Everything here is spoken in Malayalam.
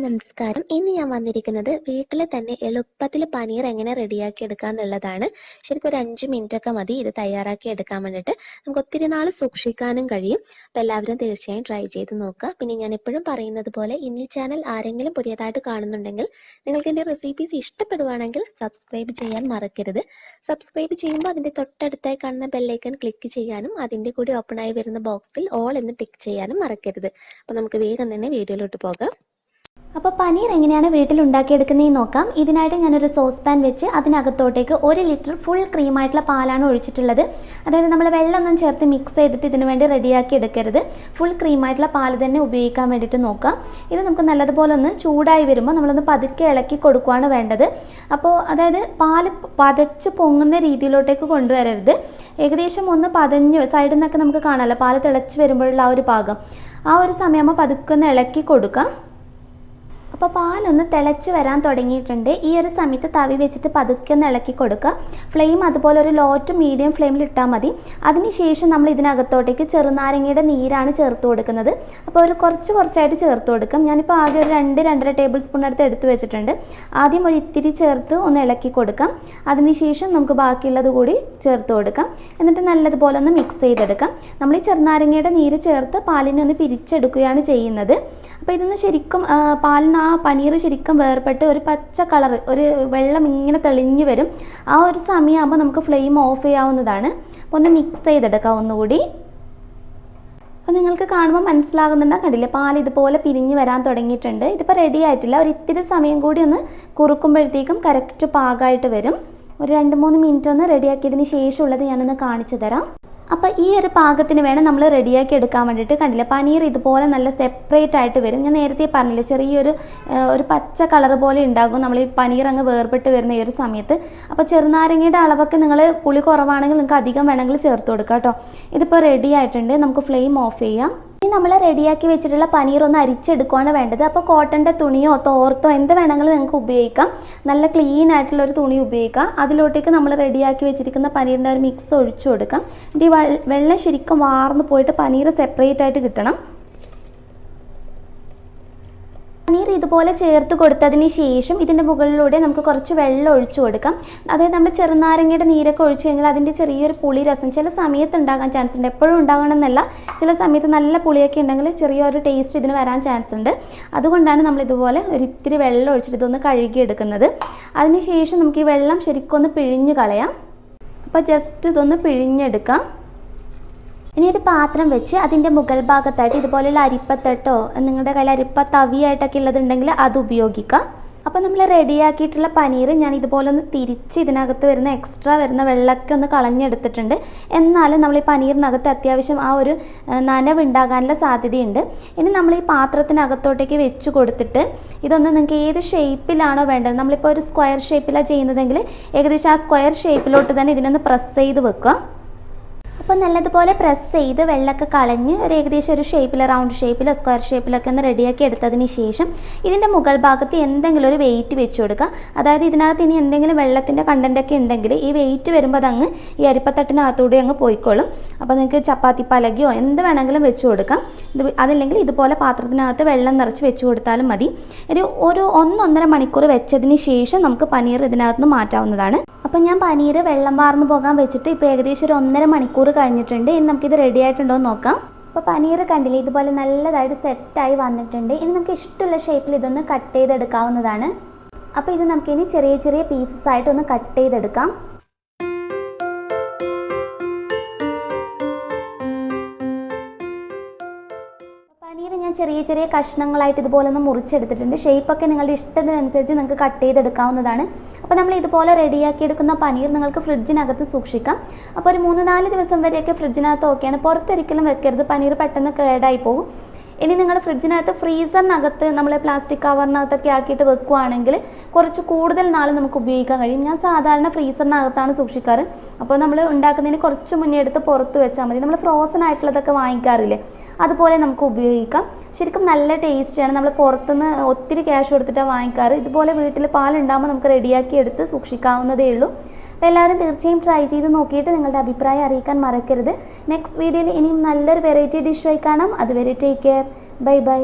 നമസ്കാരം. ഇന്ന് ഞാൻ വന്നിരിക്കുന്നത് വീട്ടിൽ തന്നെ എളുപ്പത്തിൽ പനീർ എങ്ങനെ റെഡിയാക്കി എടുക്കുക എന്നുള്ളതാണ്. ശരിക്കും ഒരു 5 മിനിറ്റ് ഒക്കെ മതി ഇത് തയ്യാറാക്കി എടുക്കാൻ വേണ്ടിയിട്ട്. നമുക്ക് ഒത്തിരി നാൾ സൂക്ഷിക്കാനും കഴിയും. അപ്പോൾ എല്ലാവരും തീർച്ചയായും ട്രൈ ചെയ്ത് നോക്കുക. പിന്നെ ഞാൻ എപ്പോഴും പറയുന്നത് പോലെ ഈ ചാനൽ ആരെങ്കിലും പുതിയതായിട്ട് കാണുന്നുണ്ടെങ്കിൽ നിങ്ങൾക്ക് എൻ്റെ റെസിപ്പീസ് ഇഷ്ടപ്പെടുവാണെങ്കിൽ സബ്സ്ക്രൈബ് ചെയ്യാൻ മറക്കരുത്. സബ്സ്ക്രൈബ് ചെയ്യുമ്പോൾ അതിൻ്റെ തൊട്ടടുത്തായി കാണുന്ന ബെല്ലൈക്കൺ ക്ലിക്ക് ചെയ്യാനും അതിൻ്റെ കൂടി ഓപ്പണായി വരുന്ന ബോക്സിൽ ഓൾ എന്ന് ടിക്ക് ചെയ്യാനും മറക്കരുത്. അപ്പോൾ നമുക്ക് വേഗം തന്നെ വീഡിയോയിലോട്ട് പോകാം. അപ്പോൾ പനീർ എങ്ങനെയാണ് വീട്ടിൽ ഉണ്ടാക്കിയെടുക്കുന്നതെന്ന് നോക്കാം. ഇതിനായിട്ട് ഞാനൊരു സോസ് പാൻ വെച്ച് അതിനകത്തോട്ടേക്ക് 1 ലിറ്റർ ഫുൾ ക്രീമായിട്ടുള്ള പാലാണ് ഒഴിച്ചിട്ടുള്ളത്. അതായത് നമ്മൾ വെള്ളമൊന്നും ചേർത്ത് മിക്സ് ചെയ്തിട്ട് ഇതിനു വേണ്ടി റെഡിയാക്കി എടുക്കരുത്. ഫുൾ ക്രീമായിട്ടുള്ള പാൽ തന്നെ ഉപയോഗിക്കാൻ വേണ്ടിയിട്ട് നോക്കാം. ഇത് നമുക്ക് നല്ലതുപോലെ ഒന്ന് ചൂടായി വരുമ്പോൾ നമ്മളൊന്ന് പതുക്കെ ഇളക്കി കൊടുക്കുകയാണ് വേണ്ടത്. അപ്പോൾ അതായത് പാൽ പതച്ച് പൊങ്ങുന്ന രീതിയിലോട്ടേക്ക് കൊണ്ടുവരരുത്. ഏകദേശം ഒന്ന് പതഞ്ഞ് സൈഡിൽ നിന്നൊക്കെ നമുക്ക് കാണാമല്ലോ പാൽ തിളച്ച് വരുമ്പോഴുള്ള ആ ഒരു പാകം. ആ ഒരു സമയമാകുമ്പോൾ പതുക്കെ ഒന്ന് ഇളക്കി കൊടുക്കാം. അപ്പോൾ പാലൊന്ന് തിളച്ച് വരാൻ തുടങ്ങിയിട്ടുണ്ട്. ഈ ഒരു സമയത്ത് തവി വെച്ചിട്ട് പതുക്കെ ഒന്ന് ഇളക്കി കൊടുക്കുക. ഫ്ലെയിം അതുപോലെ ഒരു ലോ ടു മീഡിയം ഫ്ലെയിമിൽ ഇട്ടാൽ മതി. അതിനുശേഷം നമ്മൾ ഇതിനകത്തോട്ടേക്ക് ചെറുനാരങ്ങയുടെ നീരാണ് ചേർത്ത് കൊടുക്കുന്നത്. അപ്പോൾ ഒരു കുറച്ചായിട്ട് ചേർത്ത് കൊടുക്കും. ഞാനിപ്പോൾ ആകെ ഒരു 2-2.5 ടേബിൾ സ്പൂൺ അടുത്ത് എടുത്ത് വെച്ചിട്ടുണ്ട്. ആദ്യം ഒരു ഇത്തിരി ചേർത്ത് ഒന്ന് ഇളക്കി കൊടുക്കാം. അതിനുശേഷം നമുക്ക് ബാക്കിയുള്ളത് കൂടി ചേർത്ത് കൊടുക്കാം. എന്നിട്ട് നല്ലതുപോലെ ഒന്ന് മിക്സ് ചെയ്തെടുക്കാം. നമ്മൾ ഈ ചെറുനാരങ്ങയുടെ നീര് ചേർത്ത് പാലിനെ ഒന്ന് പിരിച്ചെടുക്കുകയാണ് ചെയ്യുന്നത്. അപ്പോൾ ഇതൊന്ന് ശരിക്കും പാലിന് ആ പനീർ ശരിക്കും വേർപെട്ട് ഒരു പച്ച കളർ ഒരു വെള്ളം ഇങ്ങനെ തെളിഞ്ഞു വരും. ആ ഒരു സമയമാകുമ്പോൾ നമുക്ക് ഫ്ലെയിം ഓഫ് ചെയ്യാവുന്നതാണ്. അപ്പോൾ ഒന്ന് മിക്സ് ചെയ്തെടുക്കാം ഒന്നുകൂടി. അപ്പോൾ നിങ്ങൾക്ക് കാണുമ്പോൾ മനസ്സിലാകുന്നുണ്ടോ? കണ്ടില്ലേ, പാൽ ഇതുപോലെ പിരിഞ്ഞ് വരാൻ തുടങ്ങിയിട്ടുണ്ട്. ഇതിപ്പോൾ റെഡി ആയിട്ടില്ല. ഒരു ഇത്തിരി സമയം കൂടി ഒന്ന് കുറുക്കുമ്പോഴത്തേക്കും കറക്റ്റ് പാകമായിട്ട് വരും. ഒരു 2-3 മിനിറ്റ് ഒന്ന് റെഡിയാക്കിയതിന് ശേഷമുള്ളത് ഞാനൊന്ന് കാണിച്ചു തരാം. അപ്പോൾ ഈ ഒരു പാകത്തിന് വേണം നമ്മൾ റെഡിയാക്കി എടുക്കാൻ വേണ്ടിയിട്ട്. കണ്ടില്ല, പനീർ ഇതുപോലെ നല്ല സെപ്പറേറ്റ് ആയിട്ട് വരും. ഞാൻ നേരത്തെ പറഞ്ഞില്ലേ, ചെറിയൊരു പച്ച കളർ പോലെ ഉണ്ടാകും നമ്മൾ ഈ പനീർ അങ്ങ് വേർപെട്ട് വരുന്ന ഈ ഒരു സമയത്ത്. അപ്പോൾ ചെറുനാരങ്ങയുടെ അളവൊക്കെ നിങ്ങൾ പുളി കുറവാണെങ്കിൽ നിങ്ങൾക്ക് അധികം വേണമെങ്കിൽ ചേർത്ത് കൊടുക്കാം കേട്ടോ. ഇതിപ്പോൾ റെഡി ആയിട്ടുണ്ട്. നമുക്ക് ഫ്ലെയിം ഓഫ് ചെയ്യാം. ഇനി നമ്മൾ റെഡിയാക്കി വെച്ചിട്ടുള്ള പനീർ ഒന്ന് അരിച്ചെടുക്കുകയാണ് വേണ്ടത്. അപ്പോൾ കോട്ടൻ്റെ തുണിയോ തോർത്തോ എന്ത് വേണമെങ്കിലും നിങ്ങൾക്ക് ഉപയോഗിക്കാം. നല്ല ക്ലീൻ ആയിട്ടുള്ള ഒരു തുണി ഉപയോഗിക്കാം. അതിലോട്ടേക്ക് നമ്മൾ റെഡിയാക്കി വെച്ചിരിക്കുന്ന പനീറിൻ്റെ ഒരു മിക്സ് ഒഴിച്ചു കൊടുക്കാം. ഈ വെള്ളം ശരിക്കും വാർന്ന് പോയിട്ട് പനീർ സെപ്പറേറ്റ് ആയിട്ട് കിട്ടണം. പനീർ ഇതുപോലെ ചേർത്ത് കൊടുത്തതിന് ശേഷം ഇതിൻ്റെ മുകളിലൂടെ നമുക്ക് കുറച്ച് വെള്ളം ഒഴിച്ചു കൊടുക്കാം. അതായത് നമ്മൾ ചെറുനാരങ്ങയുടെ നീരൊക്കെ ഒഴിച്ചു കഴിഞ്ഞാൽ അതിൻ്റെ ചെറിയൊരു പുളി രസം ചില സമയത്ത് ഉണ്ടാകാൻ ചാൻസ് ഉണ്ട്. എപ്പോഴും ഉണ്ടാകണമെന്നല്ല, ചില സമയത്ത് നല്ല പുളിയൊക്കെ ഉണ്ടെങ്കിൽ ചെറിയൊരു ടേസ്റ്റ് ഇതിന് വരാൻ ചാൻസ് ഉണ്ട്. അതുകൊണ്ടാണ് നമ്മൾ ഇതുപോലെ ഒരു ഇത്തിരി വെള്ളം ഒഴിച്ചിട്ട് ഇതൊന്ന് കഴുകിയെടുക്കുന്നത്. അതിനുശേഷം നമുക്ക് ഈ വെള്ളം ശരിക്കും ഒന്ന് പിഴിഞ്ഞ് കളയാം. അപ്പോൾ ജസ്റ്റ് ഇതൊന്ന് പിഴിഞ്ഞെടുക്കാം. ഇനി ഒരു പാത്രം വെച്ച് അതിൻ്റെ മുകൾ ഭാഗത്തായിട്ട് ഇതുപോലെയുള്ള അരിപ്പത്തട്ടോ നിങ്ങളുടെ കയ്യിൽ അരിപ്പ തവിയായിട്ടൊക്കെ ഉള്ളതുണ്ടെങ്കിൽ അത് ഉപയോഗിക്കാം. അപ്പോൾ നമ്മൾ റെഡിയാക്കിയിട്ടുള്ള പനീർ ഞാൻ ഇതുപോലെ ഒന്ന് തിരിച്ച് ഇതിനകത്ത് വരുന്ന എക്സ്ട്രാ വരുന്ന വെള്ളമൊക്കെ ഒന്ന് കളഞ്ഞെടുത്തിട്ടുണ്ട്. എന്നാലും നമ്മൾ ഈ പനീറിനകത്ത് അത്യാവശ്യം ആ ഒരു നനവ് ഉണ്ടാകാനുള്ള സാധ്യതയുണ്ട്. ഇനി നമ്മൾ ഈ പാത്രത്തിനകത്തോട്ടേക്ക് വെച്ച് കൊടുത്തിട്ട് ഇതൊന്ന് നിങ്ങൾക്ക് ഏത് ഷേപ്പിലാണോ വേണ്ടത്, നമ്മളിപ്പോൾ ഒരു സ്ക്വയർ ഷേപ്പിലാണ് ചെയ്യുന്നതെങ്കിൽ ഏകദേശം ആ സ്ക്വയർ ഷേപ്പിലോട്ട് തന്നെ ഇതിനൊന്ന് പ്രസ് ചെയ്ത് വെക്കുക. അപ്പോൾ നല്ലതുപോലെ പ്രസ് ചെയ്ത് വെള്ളമൊക്കെ കളഞ്ഞ് ഒരു ഏകദേശം ഒരു ഷേപ്പിൽ റൗണ്ട് ഷേപ്പിലോ സ്ക്വയർ ഷേപ്പിലൊക്കെ ഒന്ന് റെഡിയാക്കി എടുത്തതിന് ശേഷം ഇതിൻ്റെ മുകൾ ഭാഗത്ത് എന്തെങ്കിലും ഒരു വെയിറ്റ് വെച്ച് കൊടുക്കുക. അതായത് ഇതിനകത്ത് ഇനി എന്തെങ്കിലും വെള്ളത്തിൻ്റെ കണ്ടൻറ്റൊക്കെ ഉണ്ടെങ്കിൽ ഈ വെയിറ്റ് വരുമ്പോൾ അതങ്ങ് ഈ അരിപ്പത്തട്ടിനകത്തൂടെ അങ്ങ് പോയിക്കോളും. അപ്പോൾ നിങ്ങൾക്ക് ചപ്പാത്തി പലകയോ എന്ത് വേണമെങ്കിലും വെച്ച് കൊടുക്കാം. അതില്ലെങ്കിൽ ഇതുപോലെ പാത്രത്തിനകത്ത് വെള്ളം നിറച്ച് വെച്ച് കൊടുത്താലും മതി. ഒരു 1-1.5 മണിക്കൂർ വെച്ചതിന് ശേഷം നമുക്ക് പനീർ ഇതിനകത്ത് നിന്ന് മാറ്റാവുന്നതാണ്. അപ്പോൾ ഞാൻ പനീർ വെള്ളം വാർന്ന് പോകാൻ വെച്ചിട്ട് ഇപ്പോൾ ഏകദേശം ഒരു 1.5 മണിക്കൂർ കഴിഞ്ഞിട്ടുണ്ട്. ഇനി നമുക്കിത് റെഡി ആയിട്ടുണ്ടോ എന്ന് നോക്കാം. അപ്പോൾ പനീർ കണ്ടില്ലേ, ഇതുപോലെ നല്ലതായിട്ട് സെറ്റായി വന്നിട്ടുണ്ട്. ഇനി നമുക്ക് ഇഷ്ടമുള്ള ഷേപ്പിൽ ഇതൊന്ന് കട്ട് ചെയ്തെടുക്കാവുന്നതാണ്. അപ്പോൾ ഇത് നമുക്കിനി ചെറിയ ചെറിയ പീസസ് ആയിട്ടൊന്ന് കട്ട് ചെയ്തെടുക്കാം. പനീർ ഞാൻ ചെറിയ ചെറിയ കഷ്ണങ്ങളായിട്ട് ഇതുപോലെ ഒന്ന് മുറിച്ചെടുത്തിട്ടുണ്ട്. ഷേപ്പൊക്കെ നിങ്ങളുടെ ഇഷ്ടത്തിനനുസരിച്ച് നിങ്ങൾക്ക് കട്ട് ചെയ്തെടുക്കാവുന്നതാണ്. അപ്പോൾ നമ്മൾ ഇതുപോലെ റെഡിയാക്കി എടുക്കുന്ന പനീർ നിങ്ങൾക്ക് ഫ്രിഡ്ജിനകത്ത് സൂക്ഷിക്കാം. അപ്പോൾ ഒരു 3-4 ദിവസം വരെയൊക്കെ ഫ്രിഡ്ജിനകത്ത് ഓക്കെയാണ്. പുറത്തൊരിക്കലും വെക്കരുത്, പനീർ പെട്ടെന്ന് കേടായി പോകും. ഇനി നിങ്ങൾ ഫ്രിഡ്ജിനകത്ത് ഫ്രീസറിനകത്ത് നമ്മൾ പ്ലാസ്റ്റിക് കവറിനകത്തൊക്കെ ആക്കിയിട്ട് വെക്കുകയാണെങ്കിൽ കുറച്ച് കൂടുതൽ നാൾ നമുക്ക് ഉപയോഗിക്കാൻ കഴിയും. ഞാൻ സാധാരണ ഫ്രീസറിനകത്താണ് സൂക്ഷിക്കാറ്. അപ്പോൾ നമ്മൾ ഉണ്ടാക്കുന്നതിന് കുറച്ച് മുന്നേ എടുത്ത് പുറത്ത് വെച്ചാൽ മതി. നമ്മൾ ഫ്രോസൺ ആയിട്ടുള്ളതൊക്കെ വാങ്ങിക്കാറില്ലേ, അതുപോലെ നമുക്ക് ഉപയോഗിക്കാം. ശരിക്കും നല്ല ടേസ്റ്റിയാണ്. നമ്മൾ പുറത്തുനിന്ന് ഒത്തിരി ക്യാഷ് കൊടുത്തിട്ടാണ് വാങ്ങിക്കാറ്. ഇതുപോലെ വീട്ടിൽ പാലുണ്ടാകുമ്പോൾ നമുക്ക് റെഡിയാക്കി എടുത്ത് സൂക്ഷിക്കാവുന്നതേ ഉള്ളൂ. അപ്പോൾ എല്ലാവരും തീർച്ചയായും ട്രൈ ചെയ്ത് നോക്കിയിട്ട് നിങ്ങളുടെ അഭിപ്രായം അറിയിക്കാൻ മറക്കരുത്. നെക്സ്റ്റ് വീഡിയോയിൽ ഇനിയും നല്ലൊരു വെറൈറ്റി ഡിഷായി കാണാം. അതുവരെ ടേക്ക് കെയർ. Bye bye.